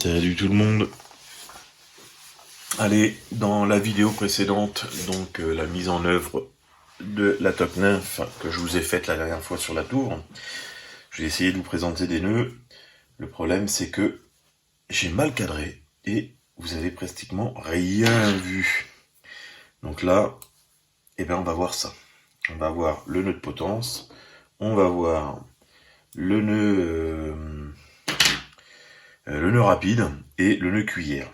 Salut tout le monde. Allez, dans la vidéo précédente, donc la mise en œuvre de la top nymphe que je vous ai faite la dernière fois sur la tour, j'ai essayé de vous présenter des nœuds. Le problème c'est que j'ai mal cadré et vous avez pratiquement rien vu. Donc là, on va voir ça. On va voir le nœud de potence, on va voir le nœud rapide et le nœud cuillère.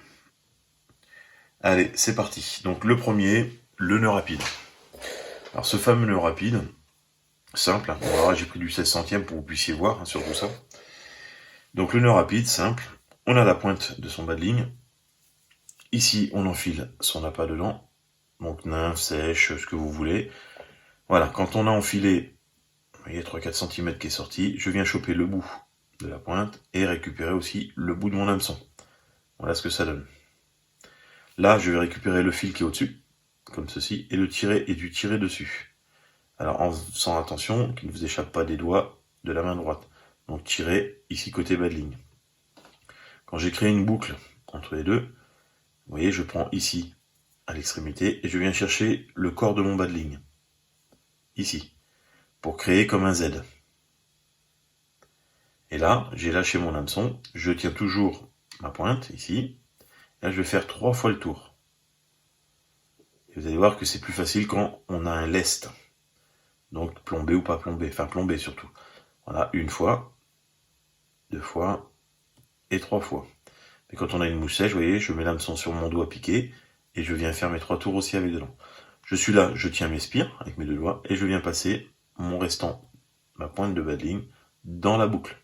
Allez, c'est parti. Donc le premier, le nœud rapide. Alors ce fameux nœud rapide, simple, alors j'ai pris du 16 centièmes pour que vous puissiez voir sur tout ça. Donc le nœud rapide, simple, on a la pointe de son bas de ligne. Ici, on enfile son appât dedans. Donc nymphe, sèche, ce que vous voulez. Voilà, quand on a enfilé, vous voyez 3-4 cm qui est sorti, je viens choper le bout de la pointe et récupérer aussi le bout de mon hameçon. Voilà ce que ça donne. Là, je vais récupérer le fil qui est au-dessus, comme ceci, et le tirer et du tirer dessus. Alors en faisant attention qu'il ne vous échappe pas des doigts de la main droite. Donc tirer ici côté bas de ligne. Quand j'ai créé une boucle entre les deux, vous voyez, je prends ici à l'extrémité et je viens chercher le corps de mon bas de ligne. Ici. Pour créer comme un Z. Et là, j'ai lâché mon hameçon, je tiens toujours ma pointe ici. Là, je vais faire 3 fois le tour. Et vous allez voir que c'est plus facile quand on a un lest. Donc plombé ou pas plombé, enfin plombé surtout. Voilà, 1 fois, 2 fois et 3 fois. Et quand on a une mouche sèche, vous voyez, je mets l'hameçon sur mon doigt piqué et je viens faire mes 3 tours aussi avec dedans. Je suis là, je tiens mes spires avec mes 2 doigts et je viens passer mon restant, ma pointe de bas de ligne, dans la boucle.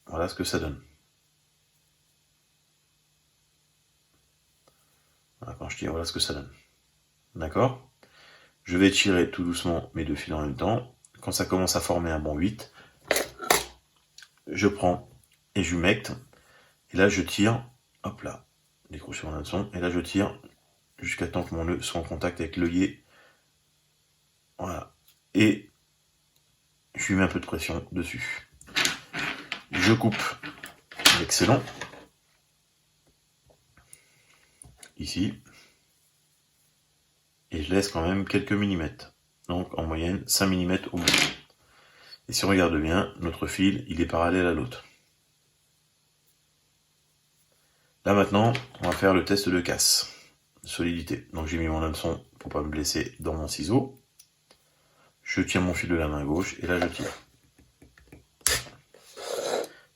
Voilà ce que ça donne. Voilà, quand je tire, voilà ce que ça donne. D'accord ? Je vais tirer tout doucement mes 2 fils en même temps. Quand ça commence à former un bon 8, je prends et j'humecte. Et là, je tire, hop là, décrocher mon hameçon, et là, je tire jusqu'à temps que mon nœud soit en contact avec l'œillet. Voilà. Et je lui mets un peu de pression dessus. Je coupe l'excellent. Ici. Et je laisse quand même quelques millimètres. Donc en moyenne 5 mm au bout. Et si on regarde bien, notre fil, il est parallèle à l'autre. Là maintenant, on va faire le test de casse. Solidité. Donc j'ai mis mon hameçon pour pas me blesser dans mon ciseau. Je tiens mon fil de la main gauche et là je tire.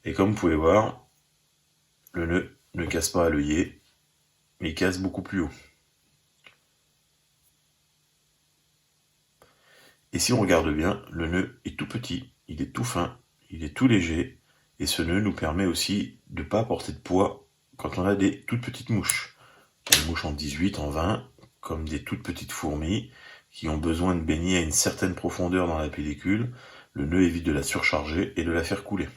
Et comme vous pouvez voir, le nœud ne casse pas à l'œillet, mais il casse beaucoup plus haut. Et si on regarde bien, le nœud est tout petit, il est tout fin, il est tout léger, et ce nœud nous permet aussi de ne pas porter de poids quand on a des toutes petites mouches. Des mouches en 18, en 20, comme des toutes petites fourmis, qui ont besoin de baigner à une certaine profondeur dans la pellicule. Le nœud évite de la surcharger et de la faire couler.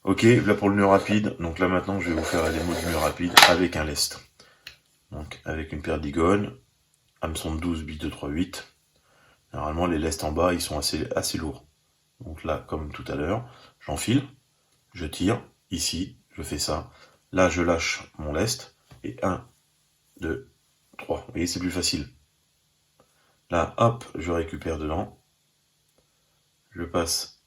Ok, là pour le nœud rapide, donc là maintenant je vais vous faire la démo du nœud rapide avec un lest. Donc avec une paire d'igones, hameçon de 12, bite de 3/8. Normalement les lests en bas ils sont assez lourds. Donc là, comme tout à l'heure, j'enfile, je tire, ici, je fais ça. Là je lâche mon lest, et 1, 2, 3. Vous voyez, c'est plus facile. Là, hop, je récupère dedans. Je passe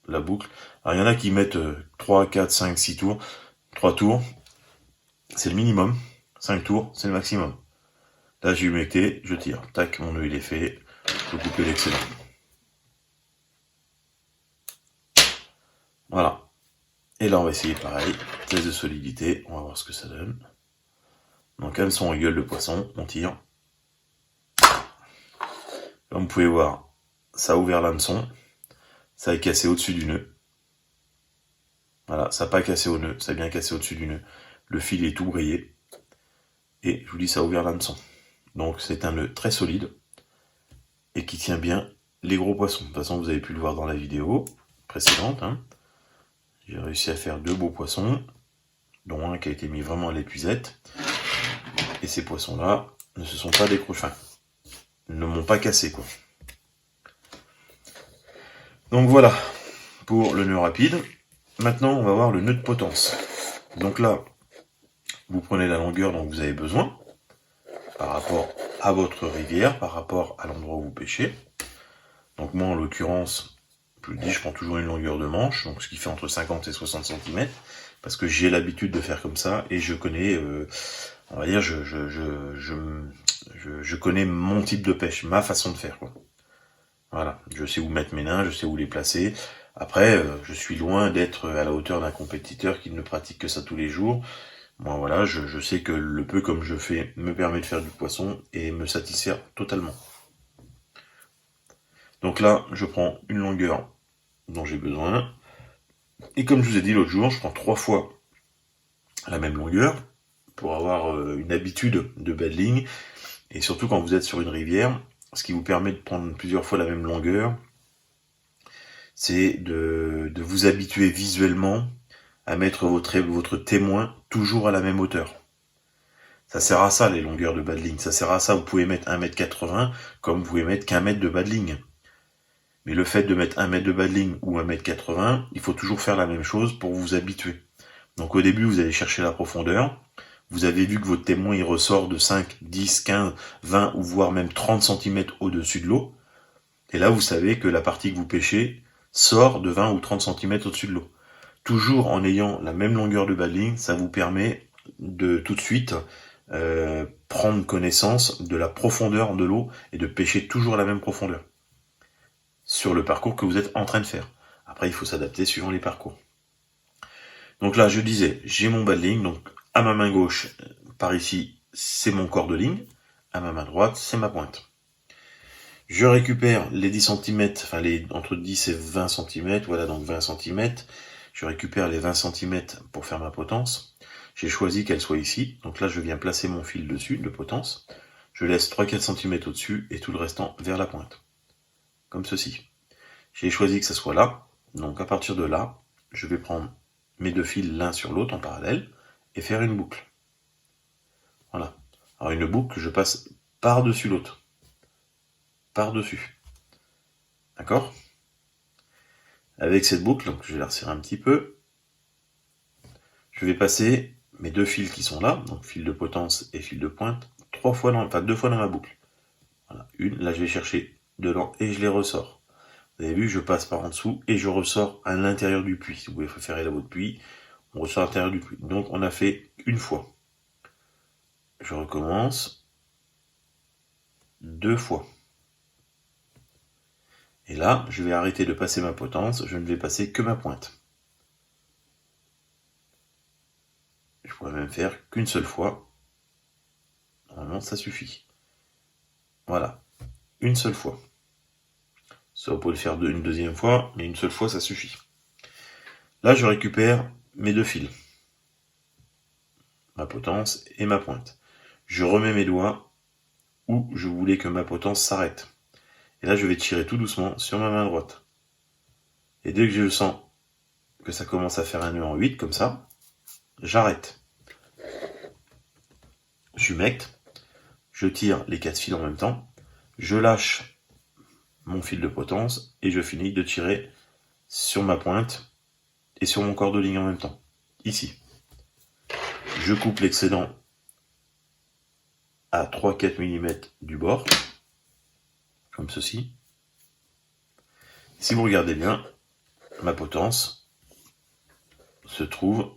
la boucle. Alors il y en a qui mettent 3, 4, 5, 6 tours. 3 tours, c'est le minimum. 5 tours, c'est le maximum. Là j'ai humecté, je tire. Tac, mon nœud il est fait. Je peux couper l'excellent. Voilà. Et là on va essayer pareil. Test de solidité, on va voir ce que ça donne. Donc hameçon et gueule de poisson, on tire. Comme vous pouvez voir, ça a ouvert l'hameçon. Ça est cassé au-dessus du nœud. Voilà, ça n'a pas cassé au nœud, ça a bien cassé au-dessus du nœud. Le fil est tout brillé. Et je vous dis, ça a ouvert l'hameçon. Donc c'est un nœud très solide et qui tient bien les gros poissons. De toute façon, vous avez pu le voir dans la vidéo précédente. J'ai réussi à faire 2 beaux poissons, dont un qui a été mis vraiment à l'épuisette. Et ces poissons-là ne se sont pas décrochés, ne m'ont pas cassé, quoi. Donc voilà pour le nœud rapide. Maintenant, on va voir le nœud de potence. Donc là, vous prenez la longueur dont vous avez besoin, par rapport à votre rivière, par rapport à l'endroit où vous pêchez. Donc moi, en l'occurrence, je vous dis, je prends toujours une longueur de manche, donc ce qui fait entre 50 et 60 cm, parce que j'ai l'habitude de faire comme ça, et je connais, on va dire, je connais mon type de pêche, ma façon de faire, quoi. Voilà, je sais où mettre mes nains, je sais où les placer. Après, je suis loin d'être à la hauteur d'un compétiteur qui ne pratique que ça tous les jours. Moi, voilà, je sais que le peu comme je fais me permet de faire du poisson et me satisfaire totalement. Donc là, je prends une longueur dont j'ai besoin. Et comme je vous ai dit l'autre jour, je prends 3 fois la même longueur pour avoir une habitude de belle ligne. Et surtout quand vous êtes sur une rivière, ce qui vous permet de prendre plusieurs fois la même longueur, c'est de vous habituer visuellement à mettre votre témoin toujours à la même hauteur. Ça sert à ça les longueurs de bas de ligne, ça sert à ça, vous pouvez mettre 1,80 m comme vous pouvez mettre qu'1 mètre de bas de ligne. Mais le fait de mettre 1 mètre de bas de ligne ou 1,80 m, il faut toujours faire la même chose pour vous habituer. Donc au début, vous allez chercher la profondeur. Vous avez vu que votre témoin, il ressort de 5, 10, 15, 20 ou voire même 30 cm au-dessus de l'eau. Et là, vous savez que la partie que vous pêchez sort de 20 ou 30 cm au-dessus de l'eau. Toujours en ayant la même longueur de bas de ligne, ça vous permet de tout de suite prendre connaissance de la profondeur de l'eau et de pêcher toujours à la même profondeur sur le parcours que vous êtes en train de faire. Après, il faut s'adapter suivant les parcours. Donc là, je disais, j'ai mon bas de ligne, donc à ma main gauche, par ici, c'est mon corps de ligne, à ma main droite, c'est ma pointe. Je récupère les 10 cm, enfin entre 10 et 20 cm, voilà donc 20 cm. Je récupère les 20 cm pour faire ma potence. J'ai choisi qu'elle soit ici, donc là je viens placer mon fil dessus de potence. Je laisse 3-4 cm au-dessus et tout le restant vers la pointe. Comme ceci. J'ai choisi que ça soit là, donc à partir de là, je vais prendre mes deux fils l'un sur l'autre en parallèle et faire une boucle. Voilà. Alors une boucle que je passe par-dessus l'autre. Par-dessus. D'accord ? Avec cette boucle, donc je vais la resserrer un petit peu, je vais passer mes deux fils qui sont là, donc fil de potence et fil de pointe, deux fois dans ma boucle. Voilà. Une, là je vais chercher dedans et je les ressors. Vous avez vu, je passe par en dessous et je ressors à l'intérieur du puits. Si vous voulez préférer la votre puits, on ressort à l'intérieur du puits. Donc on a fait une fois. Je recommence 2 fois. Et là, je vais arrêter de passer ma potence, je ne vais passer que ma pointe. Je pourrais même faire qu'une seule fois. Normalement, ça suffit. Voilà, une seule fois. Ça, vous pouvez le faire une deuxième fois, mais une seule fois, ça suffit. Là, je récupère mes deux fils. Ma potence et ma pointe. Je remets mes doigts où je voulais que ma potence s'arrête. Et là, je vais tirer tout doucement sur ma main droite. Et dès que je sens que ça commence à faire un nœud en 8, comme ça, j'arrête. J'humecte, je tire les 4 fils en même temps, je lâche mon fil de potence et je finis de tirer sur ma pointe et sur mon corps de ligne en même temps. Ici. Je coupe l'excédent à 3-4 mm du bord, comme ceci. Si vous regardez bien, ma potence se trouve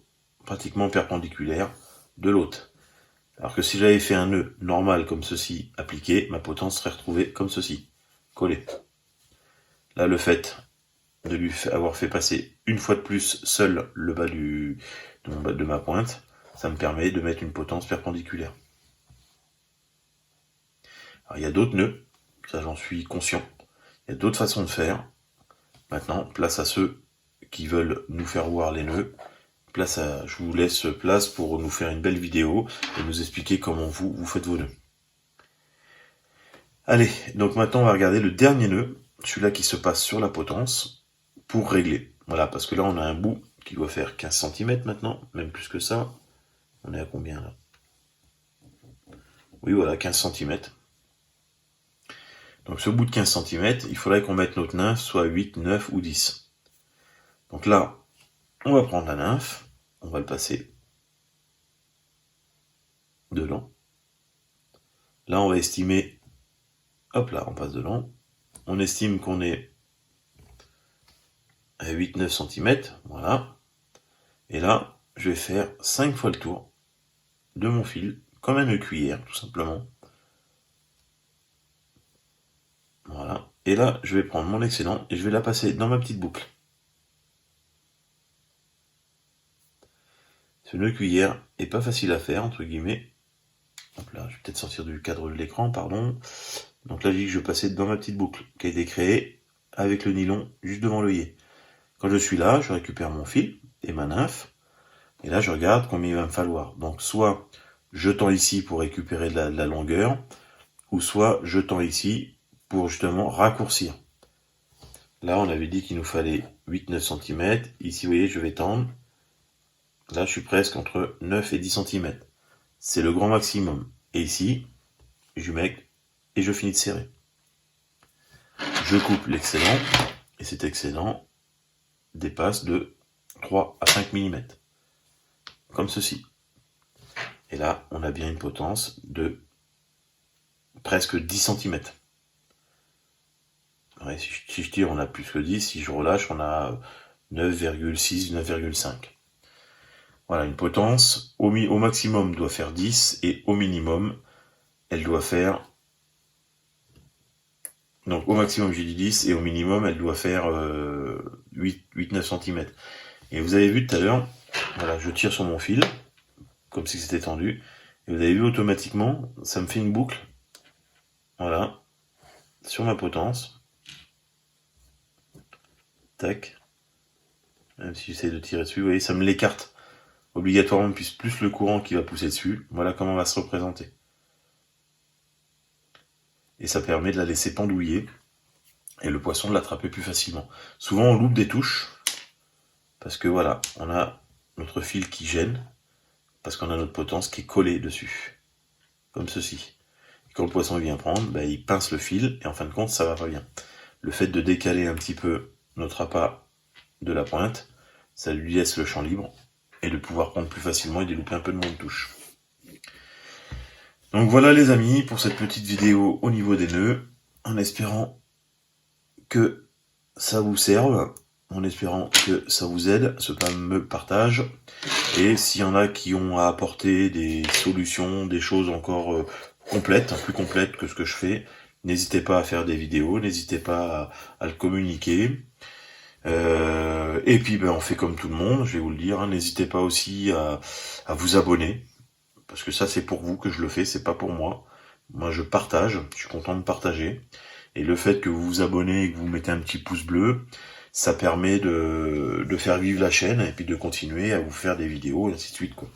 pratiquement perpendiculaire de l'autre. Alors que si j'avais fait un nœud normal comme ceci appliqué, ma potence serait retrouvée comme ceci, collée. Là, le fait de lui avoir fait passer une fois de plus seul le bas de ma pointe, ça me permet de mettre une potence perpendiculaire. Alors, il y a d'autres nœuds, ça j'en suis conscient. Il y a d'autres façons de faire. Maintenant, place à ceux qui veulent nous faire voir les nœuds. Je vous laisse place pour nous faire une belle vidéo et nous expliquer comment vous faites vos nœuds. Allez, donc maintenant on va regarder le dernier nœud, celui-là qui se passe sur la potence, pour régler. Voilà, parce que là on a un bout qui doit faire 15 cm maintenant, même plus que ça. On est à combien là ? Oui voilà, 15 cm. Donc ce bout de 15 cm, il faudrait qu'on mette notre nain soit 8, 9 ou 10. Donc là, On va prendre la nymphe, on va le passer dedans. Là, on va estimer, hop là, on passe dedans. On estime qu'on est à 8-9 cm, voilà. Et là, je vais faire 5 fois le tour de mon fil, comme une cuillère, tout simplement. Voilà. Et là, je vais prendre mon excellent et je vais la passer dans ma petite boucle. Ce nœud cuillère est pas facile à faire, entre guillemets. Hop là, je vais peut-être sortir du cadre de l'écran, pardon. Donc là, je vais passer dans ma petite boucle qui a été créée avec le nylon juste devant l'œillet. Quand je suis là, je récupère mon fil et ma nymphe. Et là, je regarde combien il va me falloir. Donc, soit je tends ici pour récupérer de la longueur, ou soit je tends ici pour justement raccourcir. Là, on avait dit qu'il nous fallait 8-9 cm. Ici, vous voyez, je vais tendre. Là, je suis presque entre 9 et 10 cm. C'est le grand maximum. Et ici, je mets et je finis de serrer. Je coupe l'excédent, et cet excédent dépasse de 3 à 5 mm. Comme ceci. Et là, on a bien une potence de presque 10 cm. Ouais, si je tire, on a plus que 10. Si je relâche, on a 9,6, 9,5. Voilà, une potence au maximum doit faire 10 et au minimum, elle doit faire... Donc au maximum, j'ai dit 10 et au minimum, elle doit faire 8-9 cm. Et vous avez vu tout à l'heure, voilà, je tire sur mon fil, comme si c'était tendu. Et vous avez vu automatiquement, ça me fait une boucle. Voilà, sur ma potence. Tac. Même si j'essaie de tirer dessus, vous voyez, ça me l'écarte. Obligatoirement, plus le courant qui va pousser dessus. Voilà comment on va se représenter. Et ça permet de la laisser pendouiller et le poisson de l'attraper plus facilement. Souvent, on loupe des touches parce que voilà, on a notre fil qui gêne parce qu'on a notre potence qui est collée dessus. Comme ceci. Et quand le poisson vient prendre, ben, il pince le fil et en fin de compte, ça va pas bien. Le fait de décaler un petit peu notre appât de la pointe, ça lui laisse le champ libre et de pouvoir prendre plus facilement et délouper un peu de moins de touches. Donc voilà les amis pour cette petite vidéo au niveau des nœuds, en espérant que ça vous serve, en espérant que ça vous aide, ce fameux partage. Et s'il y en a qui ont à apporter des solutions, des choses encore complètes, plus complètes que ce que je fais, n'hésitez pas à faire des vidéos, n'hésitez pas à le communiquer. Et puis ben, on fait comme tout le monde, je vais vous le dire, hein, n'hésitez pas aussi à vous abonner, parce que ça c'est pour vous que je le fais, c'est pas pour moi. Moi je partage, je suis content de partager. Et le fait que vous vous abonnez et que vous mettez un petit pouce bleu, ça permet de faire vivre la chaîne et puis de continuer à vous faire des vidéos et ainsi de suite, quoi.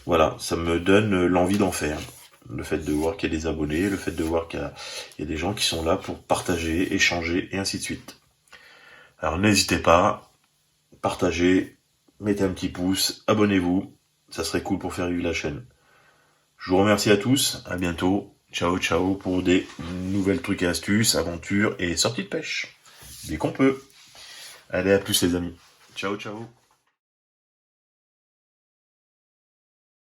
Voilà, ça me donne l'envie d'en faire. Le fait de voir qu'il y a des abonnés, le fait de voir qu'il y a des gens qui sont là pour partager, échanger et ainsi de suite. Alors n'hésitez pas, partagez, mettez un petit pouce, abonnez-vous, ça serait cool pour faire vivre la chaîne. Je vous remercie à tous, à bientôt, ciao ciao pour des nouvelles trucs et astuces, aventures et sorties de pêche, dès qu'on peut. Allez, à plus les amis, ciao ciao.